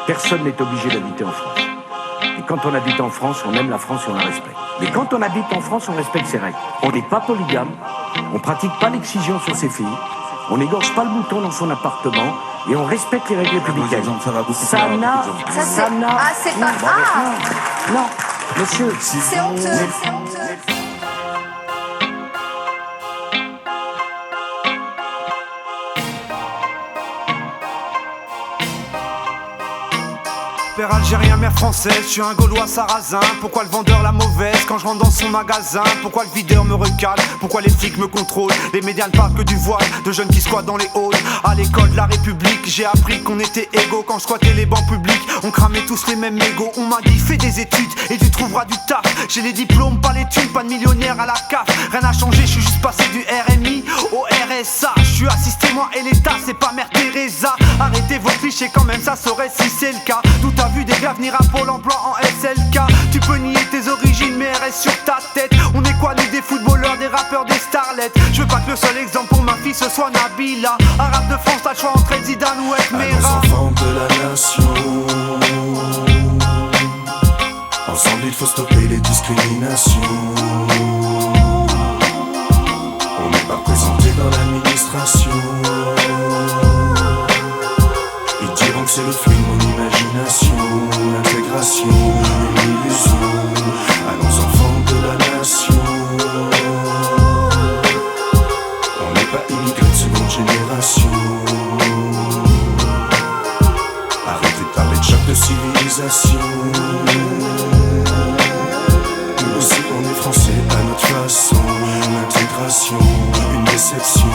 personne n'est obligé d'habiter en France. Et quand on habite en France, on aime la France et on la respecte. Mais quand on habite en France, on respecte ses règles. On n'est pas polygame, on pratique pas l'excision sur ses filles, on n'égorge pas le mouton dans son appartement et on respecte les règles républicaines. Ça va beaucoup. Ça n'a... Ah, c'est pas... Ah Non, monsieur... C'est honteux, c'est honteux. Père algérien, mère française, je suis un Gaulois sarrasin. Pourquoi le vendeur la mauvaise quand je rentre dans son magasin? Pourquoi le videur me recale? Pourquoi les flics me contrôlent? Les médias ne parlent que du voile, de jeunes qui squattent dans les halls. À l'école de la République, j'ai appris qu'on était égaux quand je squattais les bancs publics. On cramait tous les mêmes mégots. On m'a dit fais des études et tu trouveras du taf. J'ai les diplômes, pas les thunes, pas de millionnaire à la CAF. Rien n'a changé, je suis juste passé du RMI au RSA. Je suis assisté moi et l'État, c'est pas Mère Teresa. Arrêtez vos clichés quand même, ça saurait si c'est le cas. Tout a vu des gars venir à Pôle emploi en SLK. Tu peux nier tes origines mais elles restent sur ta tête. On est quoi nous, des footballeurs, des rappeurs, des starlettes? Je veux pas que le seul exemple pour ma fille ce soit Nabila. Arabe de France, t'as le choix entre Zidane ou Ekmera. À nos enfants de la nation, ensemble il faut stopper les discriminations. On n'est pas représenté dans l'administration. Ils diront que c'est le fruit de mon imagination. L'intégration, une illusion. À nos enfants de la nation, on n'est pas immigrés de seconde génération. Arrêtez de parler de choc de civilisation. Nous aussi on est français à notre façon. L'intégration, une déception.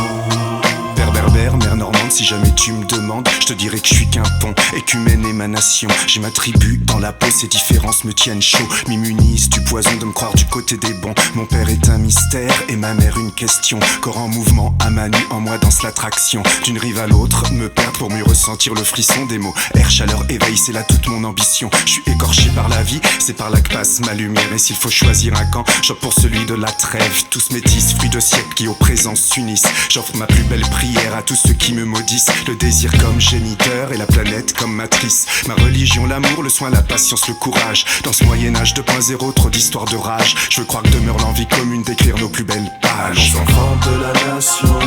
Père berbère, mère normande, si jamais tu me demandes, je te dirais que je suis qu'un pont, écumène émanation. J'ai ma tribu dans la peau, ces différences me tiennent chaud, m'immunisent du poison de me croire du côté des bons. Mon père est un mystère et ma mère une question. Corps en mouvement, à ma nu, en moi danse l'attraction. D'une rive à l'autre, me perdre pour mieux ressentir le frisson des mots. Air, chaleur, éveil, c'est là toute mon ambition. Je suis écorché par la vie, c'est par là que passe ma lumière. Et s'il faut choisir un camp, j'opte pour celui de la trêve. Tous métis, fruits de siècles qui au présent s'unissent. J'offre ma plus belle prière à tous ceux qui me maudissent. Le désir comme géniteur et la planète comme matrice. Ma religion, l'amour, le soin, la patience, le courage. Dans ce Moyen-Âge 2.0, trop d'histoires de rage. Je veux croire que demeure l'envie commune d'écrire nos plus belles pages. À nos enfants de la nation,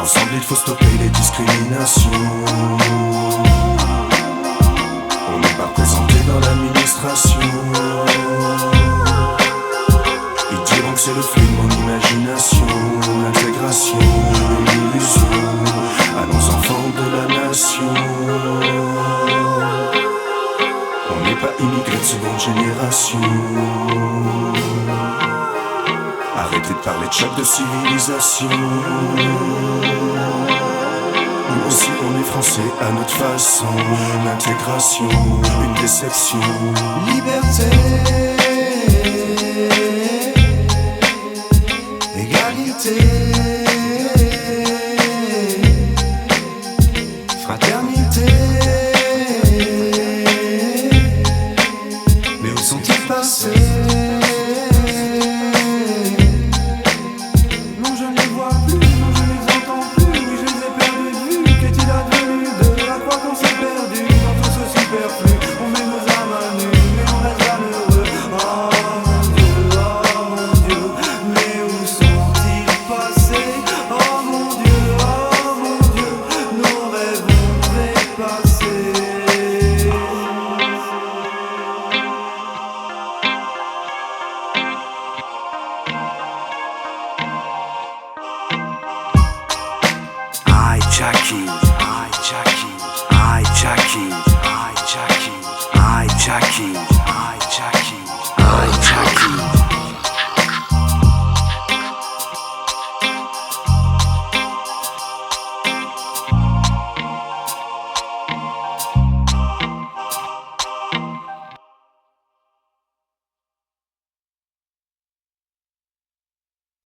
ensemble il faut stopper les discriminations. On n'est pas représenté dans l'administration. Ils diront que c'est le fruit de mon imagination. L'intégration, une illusion. À nos enfants de la nation, on n'est pas immigrés de seconde génération. Arrêtez de parler de choc de civilisation. Nous aussi on est français à notre façon. L'intégration, une déception. Liberté, égalité, fraternité. Mais où sont-ils passés? Non, je ne les vois plus, non, je ne les entends plus. Oui, je les ai perdus de vue. Qu'est-il advenu de la croix qu'on s'est perdu dans tout ce superflu? On met nos âmes à nu, mais on reste malheureux. Oh mon Dieu, mais où sont-ils passés? Oh mon Dieu, nos rêves ont trépassé. Aïe Jackie, aïe Jackie, aïe Jackie, aïe Jackie, aïe Jackie.